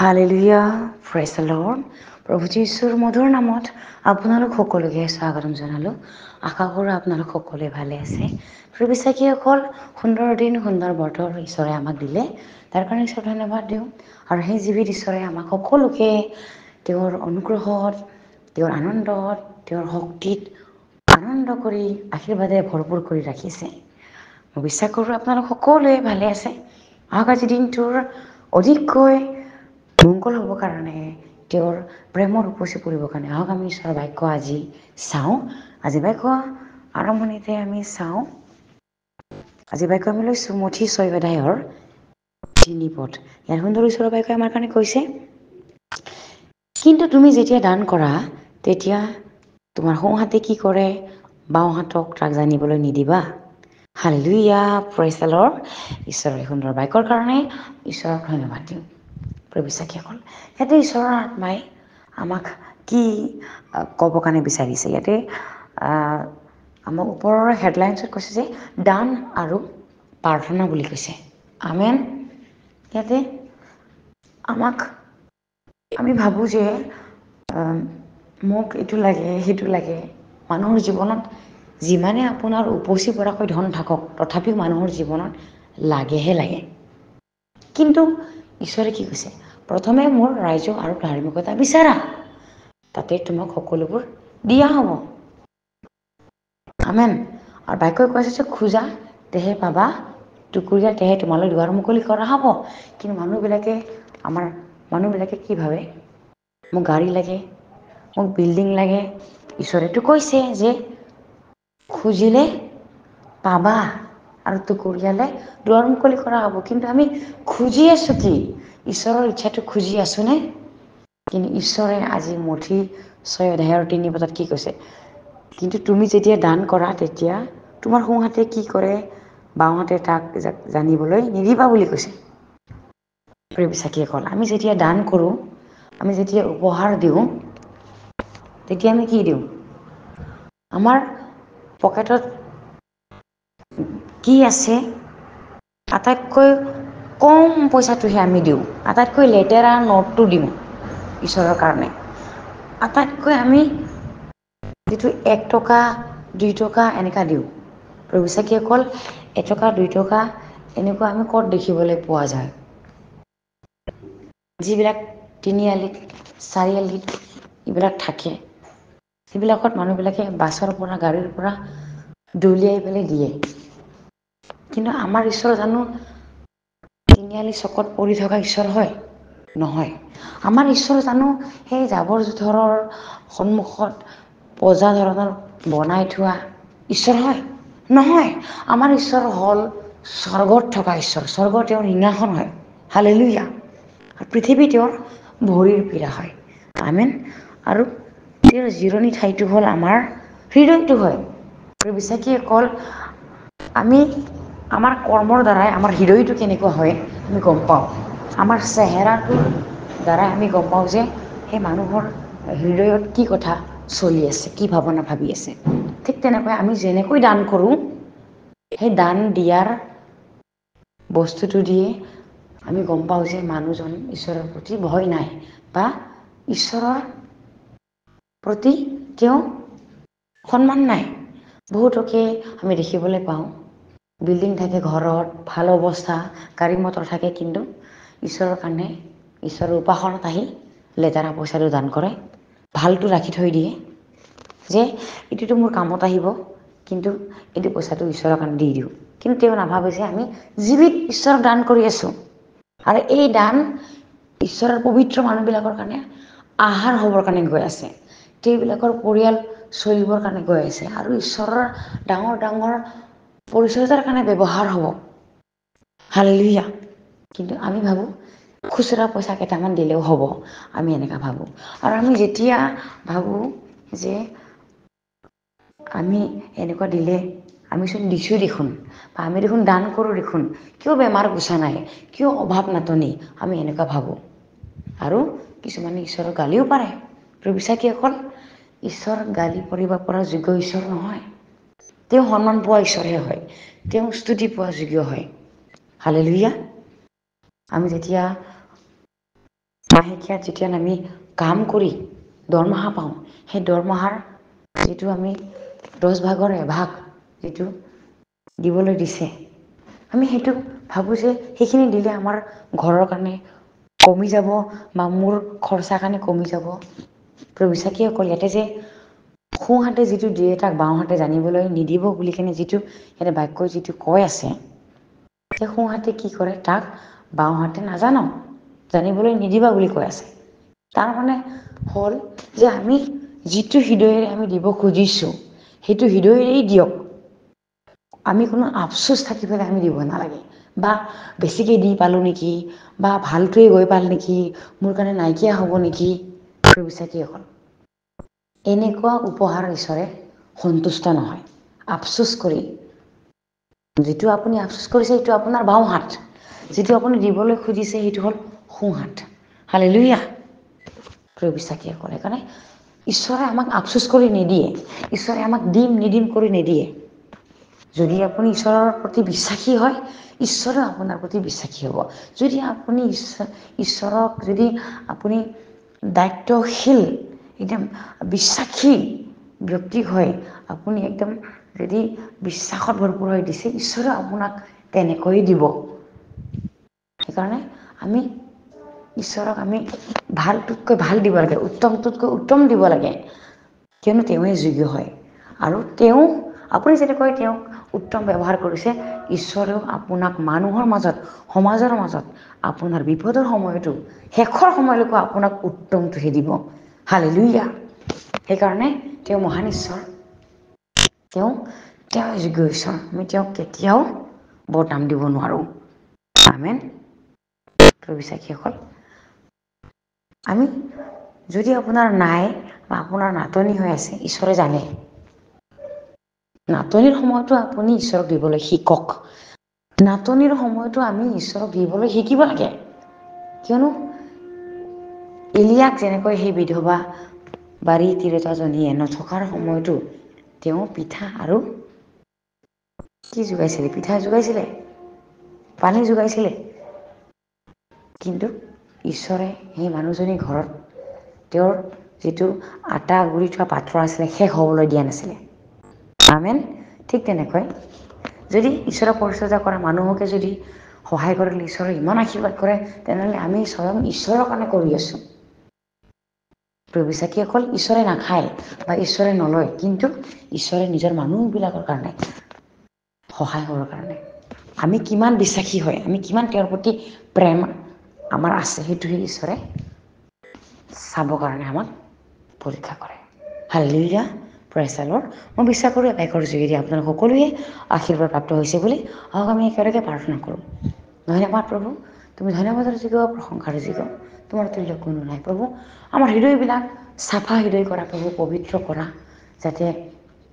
Hallelujah, praise the lord. প্ৰভু যীশুৰ মধুৰ নামত আপোনালোক সকলোকে স্বাগতম জনালোঁ। আশা কৰোঁ আপোনালোক সকলোৱে ভালে আছে। প্ৰিয় বিশ্বাসীসকল, সুন্দৰ দিন, সুন্দৰ বতৰ ঈশ্বৰে আমাক দিলে, তাৰ কাৰণে ঈশ্বৰ ধন্যবাদ দিওঁ। আৰু সেই জীৱিত ঈশ্বৰে আমাক সকলোকে তেওঁৰ অনুগ্ৰহত, তেওঁৰ আনন্দত, তেওঁৰ শক্তিত আনন্দ কৰি আশীৰ্বাদে ভৰপূৰ কৰি ৰাখিছে। মই বিশ্বাস কৰোঁ আপোনালোক সকলোৱে ভালে আছে। আহক আজি দিনটোৰ অধিককৈ মংগল হ'বৰ কাৰণে, তেওঁৰ প্ৰেমৰ উপচি পৰিবৰ কাৰণে আহক আমি ঈশ্বৰৰ বাক্য আজি চাওঁ। আজি বাক্য আৰম্ভণিতে আমি চাওঁ, আজি বাক্য আমি লৈছোঁ মঠি 6 অধ্যায়ৰ 3 পদ। ইয়াৰ সুন্দৰ ঈশ্বৰৰ বাক্যই আমাৰ কাৰণে কৈছে, কিন্তু তুমি যেতিয়া দান কৰা, তেতিয়া তোমাৰ সোঁহাতে কি কৰে, বাওঁহাতক তাক জানিবলৈ নিদিবা। Hallelujah, praise the lord. ঈশ্বৰৰ সুন্দৰ বাক্যৰ কাৰণে ঈশ্বৰক ধন্যবাদ দিওঁ। প্ৰিয় বিশ্বাসীসকল, ইয়াতে ঈশ্বৰৰ আত্মাই আমাক কি ক'ব কাৰণে বিচাৰিছে। ইয়াতে আমাৰ ওপৰৰ হেডলাইনছত কৈছে যে দান আৰু প্ৰাৰ্থনা বুলি কৈছে। আমেন। ইয়াতে আমি ভাবোঁ যে মোক এইটো লাগে, সেইটো লাগে। মানুহৰ জীৱনত যিমানে আপোনাৰ উপচি পৰাকৈ ধন থাকক, তথাপিও মানুহৰ জীৱনত লাগেহে লাগে। কিন্তু ঈশ্বৰে কি কৈছে, প্ৰথমে মোৰ ৰাজ্য আৰু ধাৰ্মিকতা বিচাৰা, তাতে তোমাক সকলোবোৰ দিয়া হ'ব। আমেন। আৰু বাক্যই কৈছে যে খোজা তেহে পাবা, টুকুৰীয়া তেহে তোমালৈ দুৱাৰ মুকলি কৰা হ'ব। কিন্তু মানুহবিলাকে কি ভাবে, মোক গাড়ী লাগে, মোক বিল্ডিং লাগে। ঈশ্বৰেতো কৈছে যে খুজিলে পাবা আৰু টুকুৰিয়ালে দুৱাৰ মুকলি কৰা হ'ব। কিন্তু আমি খুজি আছোঁ কি? ঈশ্বৰৰ ইচ্ছাটো খুজি আছোঁনে? কিন্তু ঈশ্বৰে আজি মঠি 6 অধ্যায়ৰ 3 পদত কি কৈছে, কিন্তু তুমি যেতিয়া দান কৰা, তেতিয়া তোমাৰ সোঁহাতে কি কৰে, বাওঁহাতে তাক জানিবলৈ নিদিবা বুলি কৈছে। প্ৰিয় বিশ্বাসীসকল, আমি যেতিয়া দান কৰোঁ, আমি যেতিয়া উপহাৰ দিওঁ, তেতিয়া আমি কি দিওঁ? আমাৰ পকেটত কি আছে, আটাইতকৈ কম পইচাটোহে আমি দিওঁ। আটাইতকৈ লেতেৰা নোটটো দিওঁ ঈশ্বৰৰ কাৰণে। আটাইতকৈ আমি যিটো 1 টকা, 2 টকা এনেকুৱা দিওঁ। প্ৰিয় বিশ্বাসীসকল, 1 টকা, 2 টকা এনেকুৱা আমি ক'ত দেখিবলৈ পোৱা যায়? যিবিলাক তিনিআলিত, চাৰিআলিত এইবিলাক থাকে, সেইবিলাকত মানুহবিলাকে বাছৰ পৰা, গাড়ীৰ পৰা দলিয়াই পেলাই দিয়ে। কিন্তু আমাৰ ঈশ্বৰ জানো তিনিআলি চকত পৰি থকা ঈশ্বৰ হয়? নহয়। আমাৰ ঈশ্বৰ জানো সেই জাবৰ জোঁথৰৰ সন্মুখত পজা ধৰণৰ বনাই থোৱা ঈশ্বৰ হয়? নহয়। আমাৰ ঈশ্বৰ হ'ল স্বৰ্গত থকা ঈশ্বৰ। স্বৰ্গ তেওঁৰ সিংহাসন হয়। হালেলুয়া। পৃথিৱী তেওঁৰ ভৰিৰ পীৰা হয়। আমেন। আৰু তেওঁৰ জিৰণি ঠাইটো হ'ল আমাৰ হৃদয়টো হয়। প্ৰিয় বিশ্বাসীসকল, আমাৰ কৰ্মৰ দ্বাৰাই আমাৰ হৃদয়টো কেনেকুৱা হয় আমি গম পাওঁ। আমাৰ চেহেৰাটোৰ দ্বাৰাই আমি গম পাওঁ যে সেই মানুহৰ হৃদয়ত কি কথা চলি আছে, কি ভাৱনা ভাবি আছে। ঠিক তেনেকৈ আমি যেনেকৈ দান কৰোঁ, সেই দান দিয়াৰ বস্তুটো দিয়ে আমি গম পাওঁ যে মানুহজন ঈশ্বৰৰ প্ৰতি ভয় নাই, বা ঈশ্বৰৰ প্ৰতি তেওঁ সন্মান নাই। বহুতকে আমি দেখিবলৈ পাওঁ, বিল্ডিং থাকে ঘৰত, ভাল অৱস্থা, গাড়ী মটৰ থাকে, কিন্তু ঈশ্বৰৰ কাৰণে, ঈশ্বৰৰ উপাসনাত আহি লেতেৰা পইচাটো দান কৰে। ভালটো ৰাখি থৈ দিয়ে যে এইটোতো মোৰ কামত আহিব, কিন্তু এইটো পইচাটো ঈশ্বৰৰ কাৰণে দি দিওঁ। কিন্তু তেওঁ নাভাবে যে আমি জীৱিত ঈশ্বৰক দান কৰি আছোঁ। আৰু এই দান ঈশ্বৰৰ পবিত্ৰ মানুহবিলাকৰ কাৰণে আহাৰ হ'বৰ কাৰণে গৈ আছে। তেওঁবিলাকৰ পৰিয়াল চলিবৰ কাৰণে গৈ আছে, আৰু ঈশ্বৰৰ ডাঙৰ ডাঙৰ পৰিচৰ্যাৰ কাৰণে ব্যৱহাৰ হ'ব। হালেলুয়া। কিন্তু আমি ভাবোঁ খুচুৰা পইচা কেইটামান দিলেও হ'ব, আমি এনেকৈ ভাবোঁ। আৰু আমি যেতিয়া ভাবোঁ যে আমি এনেকুৱা দিলে আমিচোন দিছোঁ দেখোন, বা আমি দেখোন দান কৰোঁ দেখোন, কিয় বেমাৰ গুছা নাই, কিয় অভাৱ নাটনি, আমি এনেকুৱা ভাবোঁ। আৰু কিছুমানে ঈশ্বৰৰ গালিও পাৰে। প্ৰিয় বিশ্বাসীসকল, ঈশ্বৰ গালি পাৰিব পৰা যোগ্য ঈশ্বৰ নহয়। তেওঁ সন্মান পোৱা ঈশ্বৰহে হয়, তেওঁ স্তুতি পোৱা যোগ্য হয়। হালেলুয়া। আমি যেতিয়া মাহেকীয়াত যেতিয়া আমি কাম কৰি দৰমহা পাওঁ, সেই দৰমহাৰ যিটো আমি 10 ভাগৰ 1 ভাগ যিটো দিবলৈ দিছে, আমি সেইটো ভাবোঁ যে সেইখিনি দিলে আমাৰ ঘৰৰ কাৰণে কমি যাব বা মোৰ খৰচাৰ কাৰণে কমি যাব। বিশ্বাসীসকল, ইয়াতে যে সোঁহাতে যিটো দিয়ে তাক বাওঁহাতে জানিবলৈ নিদিব বুলি কেনে যিটো ইয়াতে বাক্য যিটো কৈ আছে, যে সোঁহাতে কি কৰে তাক বাওঁহাতে নাজানক, জানিবলৈ নিদিবা বুলি কৈ আছে। তাৰ মানে হ'ল যে আমি যিটো হৃদয়েৰে আমি দিব খুজিছোঁ সেইটো হৃদয়েৰেই দিয়ক। আমি কোনো আফচোচ থাকি পেলাই আমি দিব নালাগে, বা বেছিকৈ দি পালোঁ নেকি, বা ভালটোৱে গৈ পাল নেকি, মোৰ কাৰণে নাইকিয়া হ'ব নেকি। বিশ্বাসীসকল, এনেকুৱা উপহাৰ ঈশ্বৰে সন্তুষ্ট নহয়। আফচোচ কৰি, যিটো আপুনি আফচোচ কৰিছে সেইটো আপোনাৰ বাওঁ হাত, যিটো আপুনি দিবলৈ খুজিছে সেইটো হ'ল সোঁহাত। হালেলুয়া। বিশ্বাসীসকল, সেইকাৰণে ঈশ্বৰে আমাক আফচোচ কৰি নিদিয়ে, ঈশ্বৰে আমাক দিম নিদিম কৰি নিদিয়ে। যদি আপুনি ঈশ্বৰৰ প্ৰতি বিশ্বাসী হয়, ঈশ্বৰেও আপোনাৰ প্ৰতি বিশ্বাসী হ'ব। যদি আপুনি ঈশ্বৰক যদি আপুনি দায়িত্বশীল একদম বিশ্বাসী ব্যক্তি হয়, আপুনি একদম যদি বিশ্বাসত ভৰপূৰ হৈ দিছে, ঈশ্বৰেও আপোনাক তেনেকৈ দিব। সেইকাৰণে আমি ঈশ্বৰক আমি ভালটোতকৈ ভাল দিব লাগে, উত্তমটোতকৈ উত্তম দিব লাগে, কিয়নো তেওঁৱেই যোগ্য হয়। আৰু তেওঁ, আপুনি যেনেকৈ তেওঁক উত্তম ব্যৱহাৰ কৰিছে, ঈশ্বৰেও আপোনাক মানুহৰ মাজত, সমাজৰ মাজত আপোনাৰ বিপদৰ সময়তো, শেষৰ সময়লৈকে আপোনাক উত্তমটোহে দিব। হালেলুয়া। সেইকাৰণে তেওঁ মহান ঈশ্বৰ, তেওঁ যোগ্য ঈশ্বৰ। আমি তেওঁক কেতিয়াও বদনাম দিব নোৱাৰোঁ। আমেন। বিশ্বাসীসকল, আমি যদি আপোনাৰ নাই বা আপোনাৰ নাটনি হৈ আছে, ঈশ্বৰে জানে। নাটনিৰ সময়তো আপুনি ঈশ্বৰক দিবলৈ শিকক। নাটনিৰ সময়তো আমি ঈশ্বৰক দিবলৈ শিকিব লাগে, কিয়নো এলিয়াক যেনেকৈ সেই বিধৱা বাৰী তিৰোতাজনীয়ে নথকাৰ সময়তো তেওঁ পিঠা আৰু কি যোগাইছিলে? পিঠা যোগাইছিলে, পানী যোগাইছিলে। কিন্তু ঈশ্বৰে সেই মানুহজনীৰ ঘৰত তেওঁৰ যিটো আটা গুৰি থোৱা পাত্ৰ আছিলে শেষ হ'বলৈ দিয়া নাছিলে। আমেন। ঠিক তেনেকৈ যদি ঈশ্বৰক পৰিচৰ্যা কৰা মানুহকে যদি সহায় কৰিলে ঈশ্বৰে ইমান আশীৰ্বাদ কৰে, তেনেহ'লে আমি স্বয়ং ঈশ্বৰৰ কাৰণে কৰি আছোঁ। বিশ্বাসীসকল, ঈশ্বৰে নাখায় বা ঈশ্বৰে নলয়, কিন্তু ঈশ্বৰে নিজৰ মানুহবিলাকৰ কাৰণে সহায় কৰাৰ কাৰণে আমি কিমান বিশ্বাসী হয়, আমি কিমান তেওঁৰ প্ৰতি প্ৰেম আমাৰ আছে, সেইটোহে ঈশ্বৰে চাবৰ কাৰণে আমাক পৰীক্ষা কৰে। হালেলুয়া। Praise the lord. মই বিশ্বাস কৰোঁ বাইকৰ যোগেদি আপোনালোক সকলোৱে আশীৰ্বাদ প্ৰাপ্ত হৈছে বুলি। আহক আমি একেলগে প্ৰাৰ্থনা কৰোঁ। ধন্যবাদ প্ৰভু, তুমি ধন্যবাদৰ যোগ্য, প্ৰশংসাৰ যোগ্য, তোমাৰ তুল্য কোনো নাই প্ৰভু। আমাৰ হৃদয়বিলাক চাফা হৃদয় কৰা প্ৰভু, পবিত্ৰ কৰা, যাতে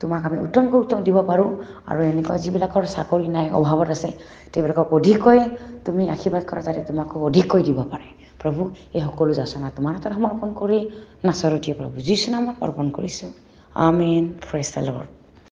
তোমাক আমি উত্তমকৈ উত্তম দিব পাৰোঁ। আৰু এনেকুৱা যিবিলাকৰ চাকৰি নাই, অভাৱত আছে, তেওঁবিলাকক অধিককৈ তুমি আশীৰ্বাদ কৰা, যাতে তোমাকো অধিককৈ দিব পাৰে প্ৰভু। এই সকলো যাচনা তোমাৰ হাতত সমৰ্পণ কৰি নাচৰতীয় প্ৰভু যীশু নামত অৰ্পণ কৰিছোঁ। আমেন। Praise the lord.